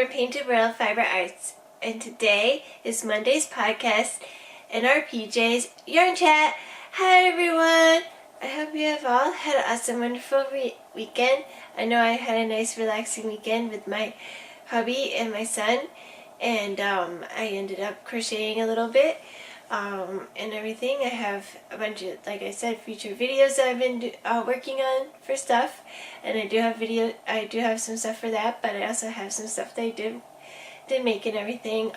for Painted World Fiber Arts, and today is Monday's podcast and our P.J.S Yarn Chat. Hi everyone! I hope you have all had an awesome, wonderful weekend. I know I had a nice, relaxing weekend with my hubby and my son, and I ended up crocheting a little bit and everything. I have a bunch of, like I said, future videos that I've been working on for stuff, and I do have some stuff for that, but I also have some stuff that I did make and everything.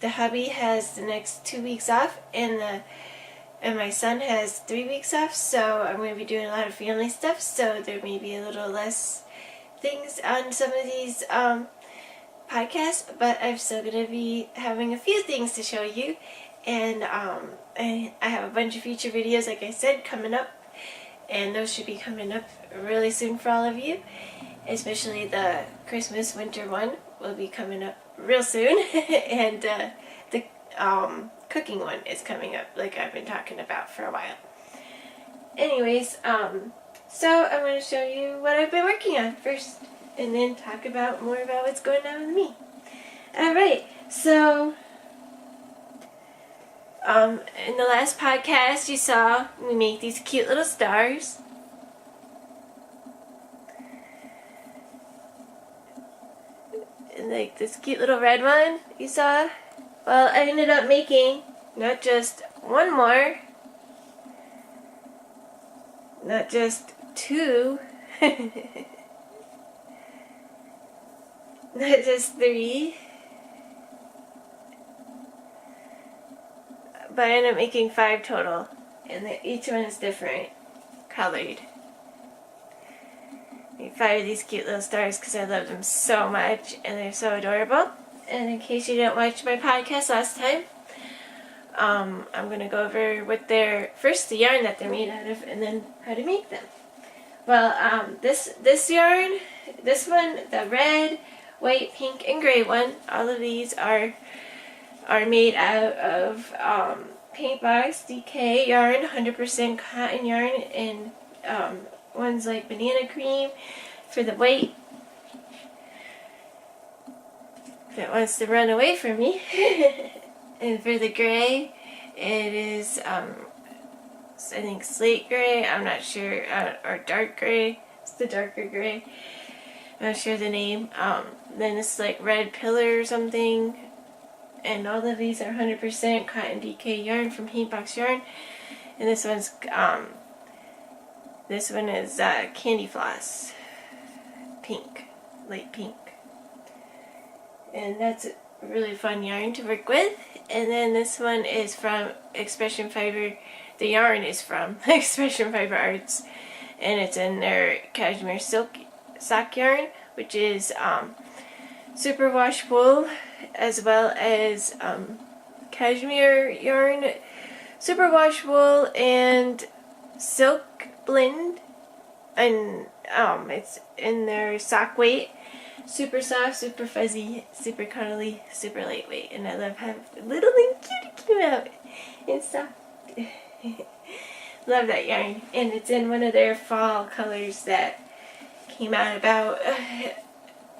The hubby has the next 2 weeks off, and my son has 3 weeks off, so I'm going to be doing a lot of family stuff, so there may be a little less things on some of these podcasts, but I'm still going to be having a few things to show you, and I have a bunch of future videos, like I said, coming up, and those should be coming up really soon for all of you, especially the Christmas winter one will be coming up real soon, and the cooking one is coming up, like I've been talking about for a while. Anyways, so I'm going to show you what I've been working on first, and then talk about more about what's going on with me. Alright, so in the last podcast you saw me make these cute little stars. And like this cute little red one you saw. Well, I ended up making not just one more, not just two, not just three, but I ended up making 5 total, and each one is different colored. I made 5 of these cute little stars because I love them so much, and they're so adorable. And in case you didn't watch my podcast last time, I'm going to go over what first the yarn that they're made out of, and then how to make them. Well, this yarn, this one, the red, white, pink, and gray one, all of these are made out of Paintbox DK yarn, 100% cotton yarn, and one's like banana cream for the white that wants to run away from me. And for the gray, it is I think slate gray, I'm not sure, or dark gray. It's the darker gray, I'm not sure the name. Then it's like red pillar or something, and all of these are 100% cotton DK yarn from Paintbox Yarn. And this one is candy floss, pink, light pink. And that's a really fun yarn to work with. And then this one is from Expression Fiber. The yarn is from Expression Fiber Arts, and it's in their cashmere silk sock yarn, which is superwash wool, as well as cashmere yarn, superwash wool, and silk blend. And it's in their sock weight. Super soft, super fuzzy, super cuddly, super lightweight, and I love having little and cute out and soft. Love that yarn, and it's in one of their fall colors that came out about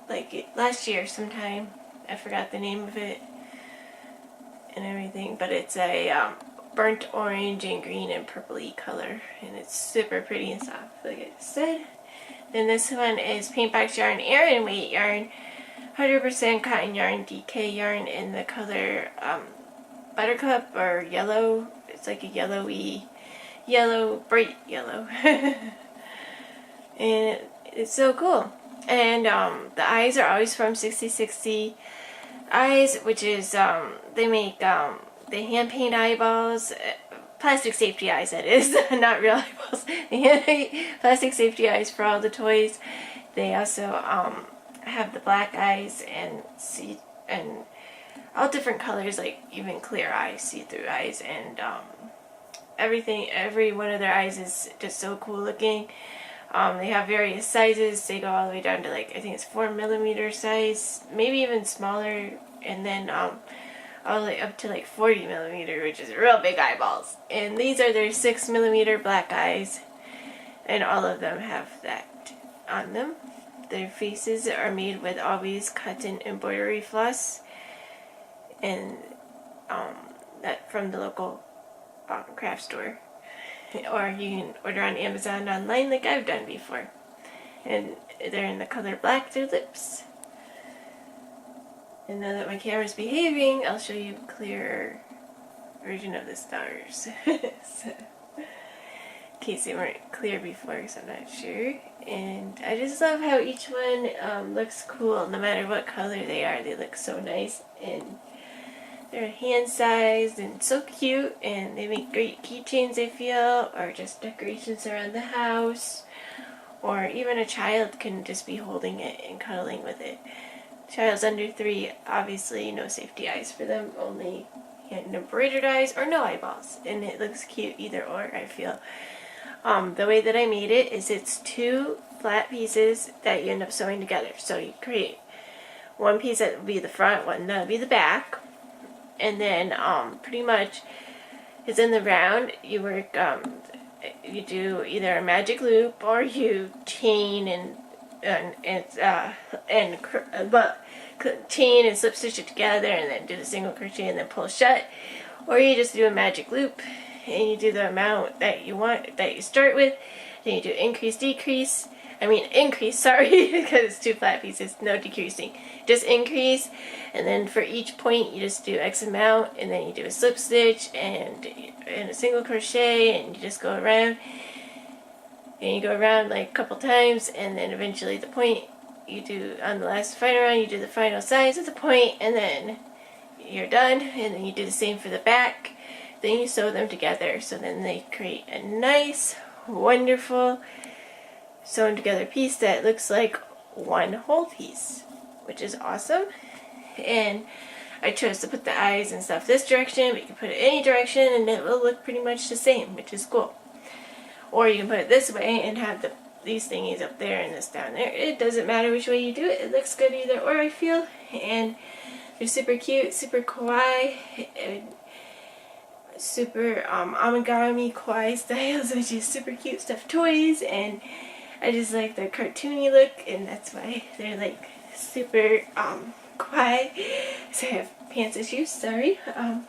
like last year sometime. I forgot the name of it and everything, but it's a burnt orange and green and purpley color, and it's super pretty and soft, like I said. Then this one is Paintbox Yarn Aran Weight Yarn, 100% cotton yarn, DK yarn in the color buttercup or yellow. It's like a yellow, bright yellow. And it's so cool. And the eyes are always from 6060 Eyes, which is, they make, they hand paint eyeballs, plastic safety eyes, that is, not real eyeballs. Plastic safety eyes for all the toys. They also have the black eyes and all different colors, like even clear eyes, see-through eyes, and everything. Every one of their eyes is just so cool looking. They have various sizes. They go all the way down to, like, I think it's 4mm size, maybe even smaller, and then all the way up to like 40mm, which is real big eyeballs. And these are their 6mm black eyes, and all of them have that on them. their faces are made with always cotton embroidery floss, and that from the local craft store, or you can order on Amazon online like I've done before, and they're in the color black, their lips. And now that my camera's behaving, I'll show you a clearer version of the stars. So, in case they weren't clear before, because I'm not sure. And I just love how each one looks cool, no matter what color they are. They look so nice, and they're hand-sized and so cute, and they make great keychains, I feel, or just decorations around the house, or even a child can just be holding it and cuddling with it. Child's under 3, obviously no safety eyes for them, only hand embroidered eyes or no eyeballs, and it looks cute either or, I feel. The way that I made it is it's 2 flat pieces that you end up sewing together. So you create one piece that will be the front, one that will be the back, and then pretty much it's in the round. You work, you do either a magic loop or you chain and chain and slip stitch it together, and then do the single crochet and then pull shut, or you just do a magic loop and you do the amount that you want, that you start with, then you do increase, sorry, because it's 2 flat pieces, no decreasing, just increase, and then for each point you just do X amount, and then you do a slip stitch and a single crochet, and you just go around, and you go around like a couple times, and then eventually the point you do on the last final round, you do the final size of the point, and then you're done, and then you do the same for the back. Then you sew them together, so then they create a nice, wonderful sewn together piece that looks like one whole piece, which is awesome. And I chose to put the eyes and stuff this direction, but you can put it any direction and it will look pretty much the same, which is cool. Or you can put it this way and have these thingies up there and this down there. It doesn't matter which way you do it. It looks good either or, I feel. And they're super cute, super kawaii, and super amigurumi kawaii styles, which is super cute stuffed toys. And I just like the cartoony look, and that's why they're like super kawaii. So I have pants issues, sorry. And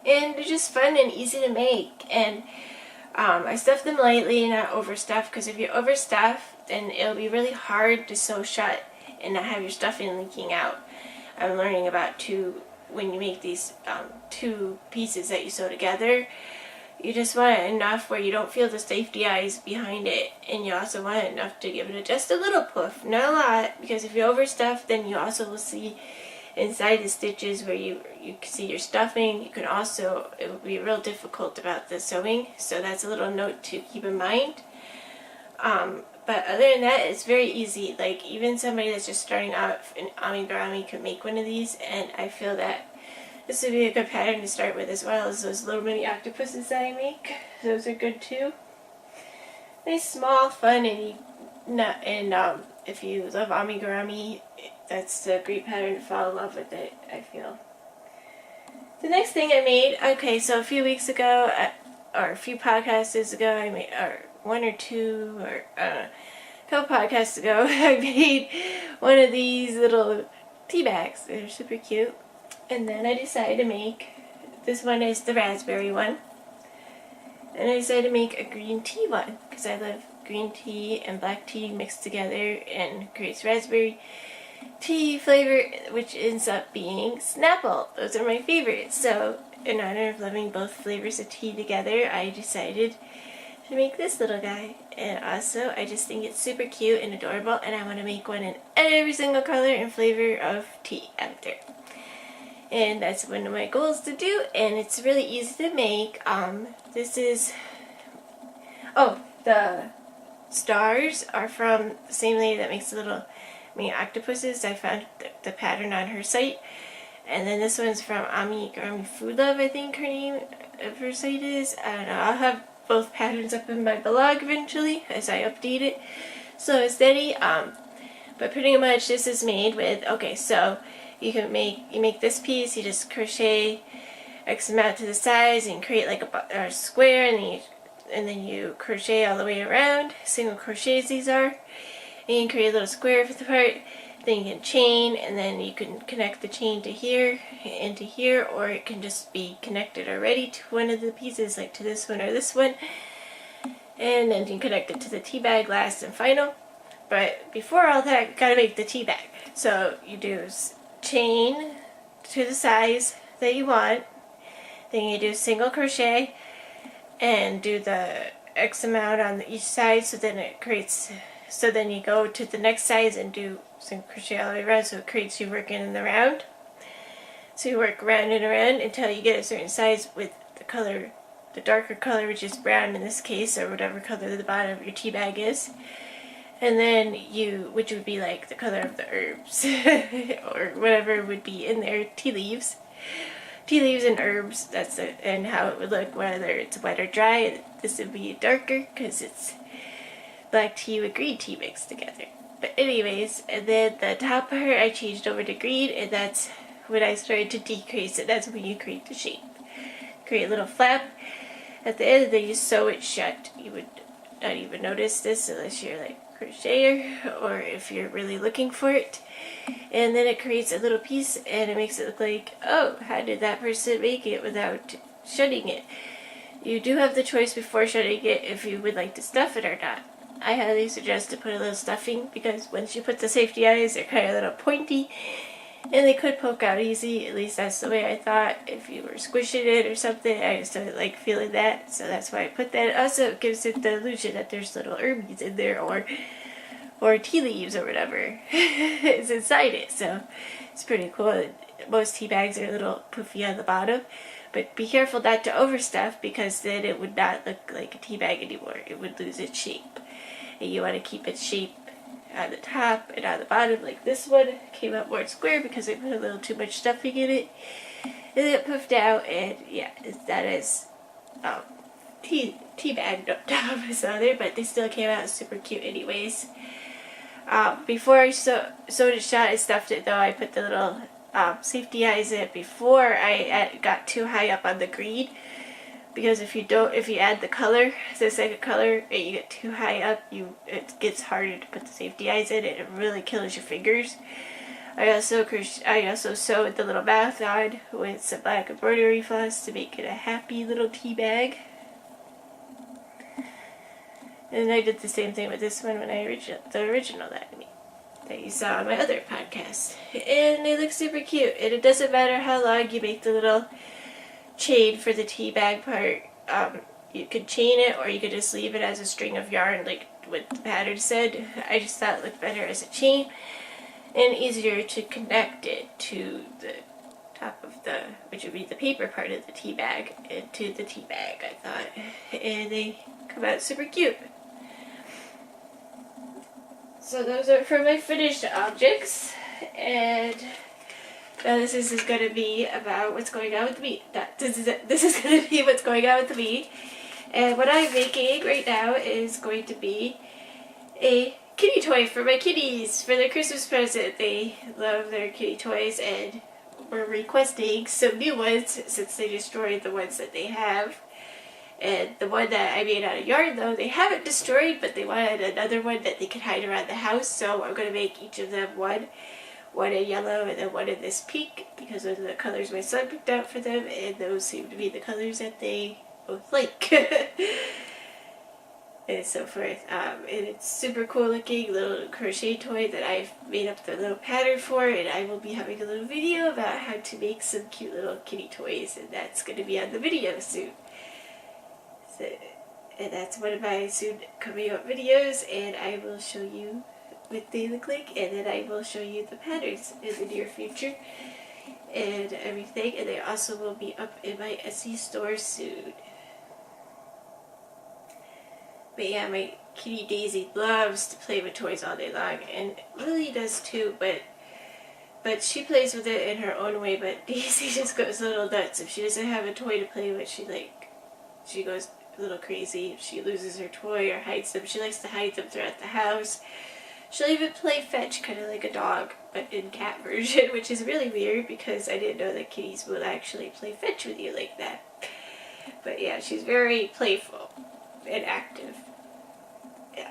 they're just fun and easy to make. And I stuff them lightly, not overstuff, because if you overstuff, then it'll be really hard to sew shut and not have your stuffing leaking out. I'm learning about when you make these 2 pieces that you sew together, you just want it enough where you don't feel the safety eyes behind it, and you also want it enough to give it just a little puff, not a lot, because if you overstuff, then you also will see inside the stitches where you can see your stuffing. You can also, it will be real difficult about the sewing, so that's a little note to keep in mind. But other than that, it's very easy. Like, even somebody that's just starting out in amigurumi could make one of these, and I feel that this would be a good pattern to start with, as well as those little mini octopuses that I make. Those are good too. Nice, small, fun, and if you love amigurumi, that's a great pattern to fall in love with it, I feel. The next thing I made, okay, so a few weeks ago, or a few podcasts ago, I made, or 1 or 2, or a couple podcasts ago, I made one of these little tea bags. They're super cute. And then I decided to make, this one is the raspberry one, and I decided to make a green tea one, because I love green tea and black tea mixed together and creates raspberry tea flavor, which ends up being Snapple. Those are my favorites. So in honor of loving both flavors of tea together, I decided to make this little guy. And also, I just think it's super cute and adorable, and I want to make one in every single color and flavor of tea out there. And that's one of my goals to do, and it's really easy to make. This is, the stars are from the same lady that makes the little mini octopuses. I found the pattern on her site. And then this one's from Amigurumi Food Love, I think her name of her site is. I don't know, I'll have both patterns up in my blog eventually as I update it. Slow and steady. But pretty much this is made with, okay, so you make this piece, you just crochet X amount to the sides and create like a square, and then you crochet all the way around. Single crochets these are. And you can create a little square for the part. Then you can chain, and then you can connect the chain to here and to here, or it can just be connected already to one of the pieces, like to this one or this one. And then you can connect it to the tea bag last and final. But before all that, you gotta make the tea bag. So you do chain to the size that you want. Then you do single crochet and do the X amount on each side, so then it creates, so then you go to the next size and do single crochet all the way around, so it creates you working in the round. So you work around and around until you get a certain size with the color, the darker color, which is brown in this case, or whatever color the bottom of your tea bag is. And then which would be like the color of the herbs, or whatever would be in there, tea leaves and herbs, and how it would look, whether it's wet or dry. This would be darker because it's black tea with green tea mixed together. But anyways, and then the top part I changed over to green, and that's when I started to decrease it. That's when you create the shape. Create a little flap at the end, and then you sew it shut. You would not even notice this unless you're like crocheter, or if you're really looking for it. And then it creates a little piece, and it makes it look like, oh, how did that person make it without shutting it? You do have the choice before shutting it if you would like to stuff it or not. I highly suggest to put a little stuffing, because once you put the safety eyes, they're kind of a little pointy and they could poke out easy. At least that's the way I thought. If you were squishing it or something, I just don't like feeling that, so that's why I put that. It also gives it the illusion that there's little herbies in there, or tea leaves or whatever is inside it, so it's pretty cool. Most tea bags are a little poofy on the bottom, but be careful not to overstuff, because then it would not look like a tea bag anymore. It would lose its shape, and you want to keep its shape on the top and on the bottom. Like this one came out more square because I put a little too much stuffing in it, and it puffed out, and yeah, that is tea bag top so there, but they still came out super cute anyways. Before I sewed it shut, I stuffed it though. I put the little safety eyes in it before I got too high up on the green, because if you add the color, the second color, and you get too high up, it gets harder to put the safety eyes in, and it really kills your fingers. I also sewed the little mouth on with some black embroidery floss to make it a happy little tea bag. And I did the same thing with this one when the original that you saw on my other podcast. And they look super cute. And it doesn't matter how long you make the little chain for the tea bag part. You could chain it, or you could just leave it as a string of yarn like what the pattern said. I just thought it looked better as a chain and easier to connect it to the top of which would be the paper part of the tea bag, into the tea bag, I thought. And they come out super cute. So those are for my finished objects, and now this is going to be about what's going on with the meat. This is going to be what's going on with the meat, and what I'm making right now is going to be a kitty toy for my kitties for their Christmas present. They love their kitty toys, and we're requesting some new ones since they destroyed the ones that they have. And the one that I made out of yarn, though, they haven't destroyed, but they wanted another one that they could hide around the house, so I'm going to make each of them one in yellow and then one in this pink, because those are the colors my son picked out for them, and those seem to be the colors that they both like. And so forth. And it's super cool looking little crochet toy that I've made up the little pattern for, and I will be having a little video about how to make some cute little kitty toys, and that's going to be on the video soon. And that's one of my soon coming up videos, and I will show you what they look like, and then I will show you the patterns in the near future and everything, and they also will be up in my Etsy store soon. But yeah, my kitty Daisy loves to play with toys all day long, and Lily does too, but she plays with it in her own way. But Daisy just goes a little nuts. If she doesn't have a toy to play with, she goes a little crazy. If she loses her toy or hides them, she likes to hide them throughout the house. She'll even play fetch, kind of like a dog, but in cat version, which is really weird because I didn't know that kitties would actually play fetch with you like that. But yeah, she's very playful and active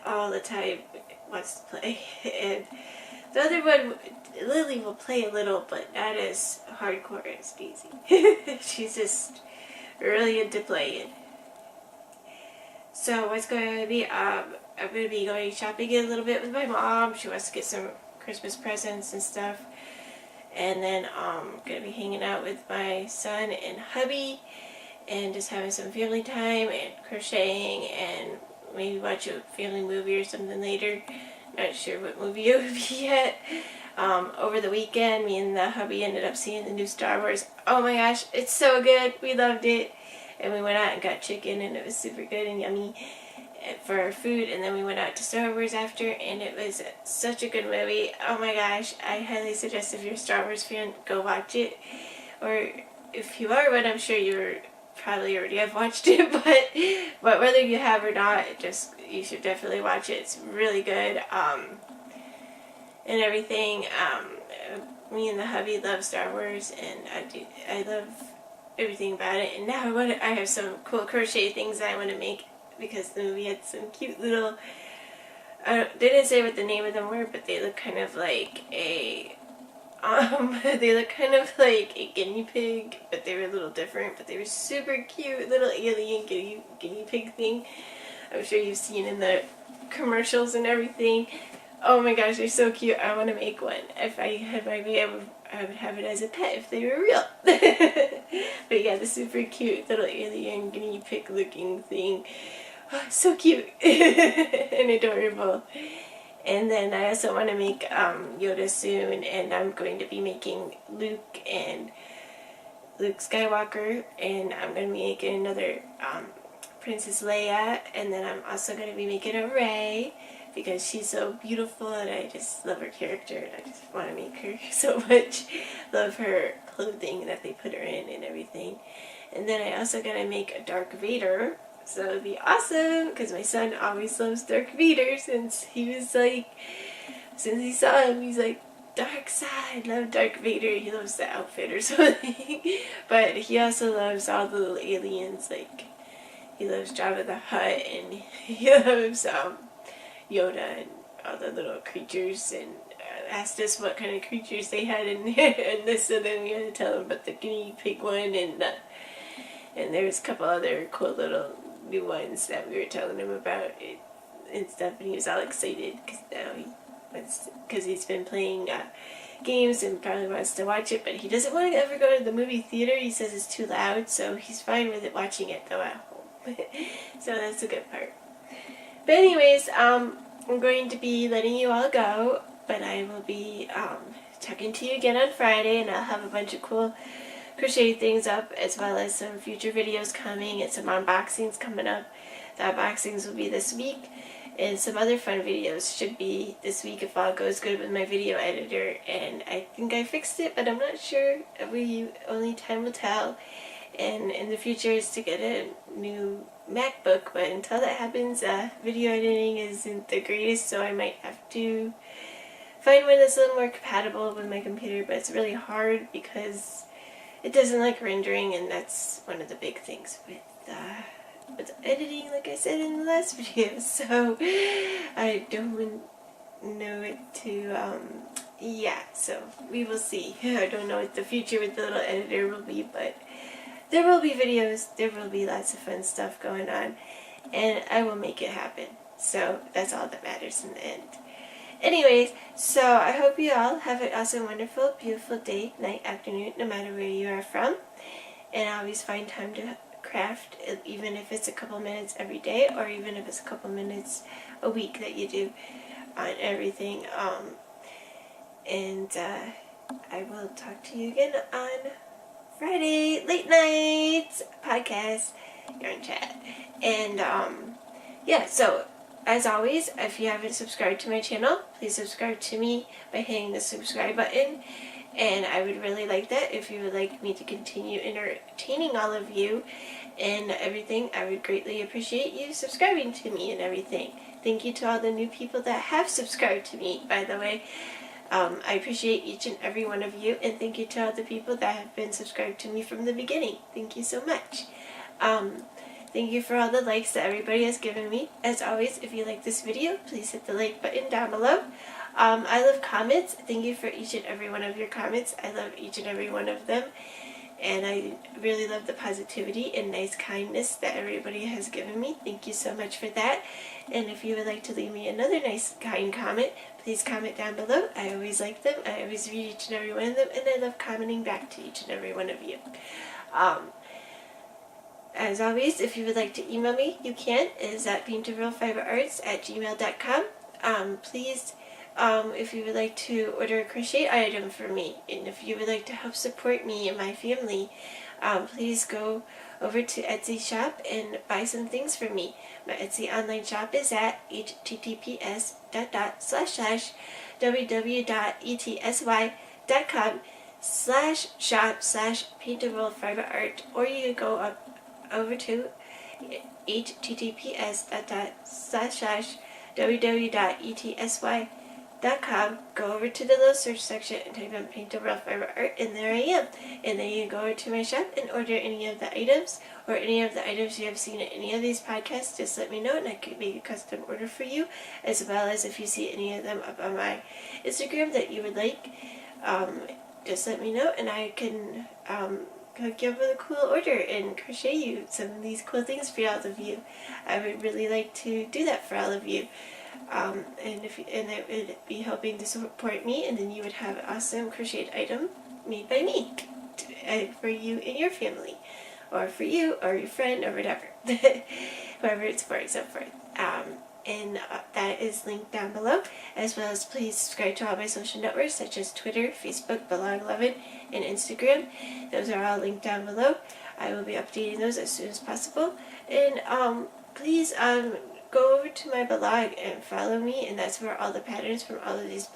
all the time wants to play. And the other one, Lily, will play a little, but not as hardcore as Daisy. She's just really into playing. So what's going to be, I'm going to be going shopping a little bit with my mom. She wants to get some Christmas presents and stuff. And then I'm going to be hanging out with my son and hubby and just having some family time and crocheting and maybe watch a family movie or something later. Not sure what movie it would be yet. Over the weekend, me and the hubby ended up seeing the new Star Wars. Oh my gosh, it's so good. We loved it. And we went out and got chicken, and it was super good and yummy for our food. And then we went out to Star Wars after, and it was such a good movie. Oh my gosh, I highly suggest if you're a Star Wars fan, go watch it. Or if you are one, I'm sure you're probably already have watched it, but whether you have or not, you should definitely watch it. It's really good. And everything. Me and the hubby love Star Wars, and I love everything about it. And now I have some cool crochet things I want to make because the movie had some cute little. They didn't say what the name of them were, but they look kind of like a. They look kind of like a guinea pig, but they were a little different. But they were super cute little alien guinea pig thing. I'm sure you've seen in the commercials and everything. Oh my gosh, they're so cute. I want to make one. If I had my way, I would have it as a pet if they were real. But yeah, the super cute little alien guinea pig looking thing. Oh, so cute and adorable. And then I also want to make Yoda soon, and I'm going to be making Luke Skywalker, and I'm going to be making another Princess Leia, and then I'm also going to be making a Rey, because she's so beautiful, and I just love her character, and I just want to make her so much. Love her clothing that they put her in and everything. And then I also got to make a Darth Vader. So it'd be awesome, because my son always loves Darth Vader since he saw him, he's like, dark side, love Darth Vader. He loves the outfit or something. But he also loves all the little aliens, like, he loves Jabba the Hutt, and he loves Yoda and all the little creatures, and asked us what kind of creatures they had in there, and this, and then we had to tell him about the guinea pig one, and there's a couple other cool little new ones that we were telling him about it and stuff, and he was all excited because he's been playing games and probably wants to watch it, but he doesn't want to ever go to the movie theater. He says it's too loud, so he's fine with it watching it though at home. So that's a good part. But anyways, I'm going to be letting you all go, but I will be talking to you again on Friday, and I'll have a bunch of cool crochet things up, as well as some future videos coming and some unboxings coming up. The unboxings will be this week, and some other fun videos should be this week if all goes good with my video editor. And I think I fixed it, but I'm not sure. Only time will tell. And in the future is to get a new MacBook, but until that happens, video editing isn't the greatest, so I might have to find one that's a little more compatible with my computer. But it's really hard because it doesn't like rendering, and that's one of the big things with editing, like I said in the last video. So I don't know it to, yeah, so we will see. I don't know what the future with the little editor will be, but there will be videos, there will be lots of fun stuff going on, and I will make it happen. So that's all that matters in the end. Anyways, so I hope you all have an awesome, wonderful, beautiful day, night, afternoon, no matter where you are from. And always find time to craft, even if it's a couple minutes every day, or even if it's a couple minutes a week that you do on everything. And I will talk to you again on Friday, late night podcast, Yarn Chat. And yeah, so as always, if you haven't subscribed to my channel, please subscribe to me by hitting the subscribe button. And I would really like that if you would like me to continue entertaining all of you and everything. I would greatly appreciate you subscribing to me and everything. Thank you to all the new people that have subscribed to me, by the way. I appreciate each and every one of you, and thank you to all the people that have been subscribed to me from the beginning. Thank you so much. Thank you for all the likes that everybody has given me. As always, if you like this video, please hit the like button down below. I love comments. Thank you for each and every one of your comments. I love each and every one of them. And I really love the positivity and nice kindness that everybody has given me. Thank you so much for that. And if you would like to leave me another nice kind comment, please comment down below. I always like them. I always read each and every one of them, and I love commenting back to each and every one of you. As always, if you would like to email me, you can. It is at paintedworldfa@gmail.com. Please, if you would like to order a crochet item for me, and if you would like to help support me and my family, please go over to Etsy shop and buy some things for me. My Etsy online shop is at https://www.etsy.com/shop/paintedworldFA, or you can go up over to https://www.etsy.com, go over to the little search section and type in PaintedWorldFA, and there I am. And then you can go over to my shop and order any of the items, or any of the items you have seen in any of these podcasts. Just let me know and I could make a custom order for you, as well as if you see any of them up on my Instagram that you would like, just let me know and I can hook you up with a cool order and crochet you some of these cool things for all of you. I would really like to do that for all of you. And it would be helping to support me, and then you would have an awesome crocheted item made by me for you and your family, or for you or your friend or whatever, whoever it's for, and so forth. And that is linked down below, as well as please subscribe to all my social networks such as Twitter, Facebook, Blog11, and Instagram. Those are all linked down below. I will be updating those as soon as possible. And please go over to my blog and follow me, and that's where all the patterns from all of these on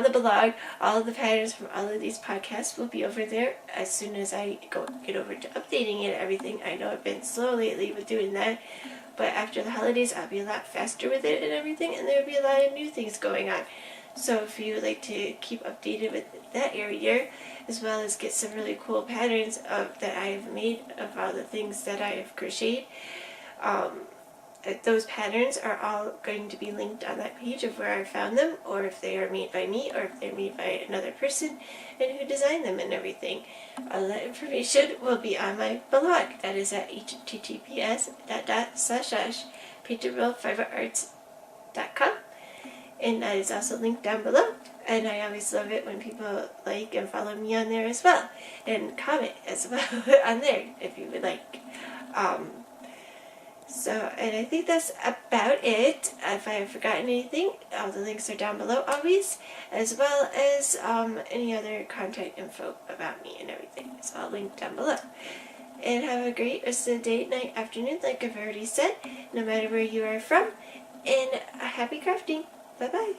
the blog, all of the patterns from all of these podcasts will be over there as soon as I get over to updating it and everything. I know I've been slow lately with doing that, but after the holidays I'll be a lot faster with it and everything, and there'll be a lot of new things going on. So if you would like to keep updated with that area, as well as get some really cool patterns that I have made of all the things that I have crocheted, those patterns are all going to be linked on that page of where I found them, or if they are made by me, or if they're made by another person, and who designed them and everything. All that information will be on my blog. That is at https://paintedworldfa.com, and that is also linked down below. And I always love it when people like and follow me on there as well, and comment as well on there if you would like. And I think that's about it. If I have forgotten anything, all the links are down below always, as well as any other contact info about me and everything. It's all linked down below. And have a great rest of the day, night, afternoon, like I've already said, no matter where you are from. And happy crafting. Bye-bye.